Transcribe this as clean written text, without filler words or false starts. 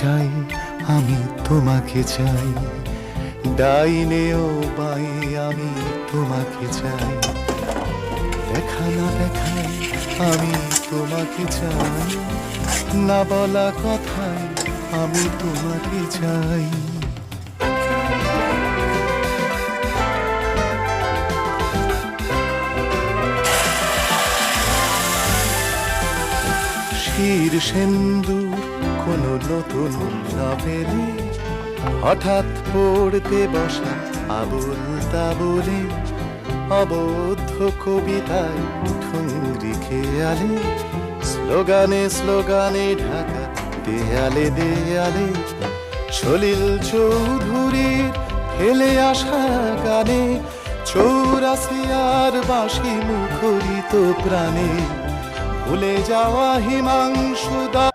চাই, আমি তোমাকে চাই, ডাইনে ও বাই আমি তোমাকে চাই, দেখা না দেখায় আমি তোমাকে চাই, না বলা কথায় আমি তোমাকে চাই। শির সেন্দুর কোনো নতুন নভেলে হঠাৎ পড়তে বসা আবুল তাবুলে, অবদ্ধ কবিতায় ঠুংরি খেয়ালে, স্লোগানে স্লোগানে ঢাকা দেয়ালে দেয়ালে, সলিল চৌধুরীর ফেলে আসা গানে, চৌরাসিয়ার বাঁশি মুখরিত প্রাণে, ভুলে যাওয়া হিমাংশু দা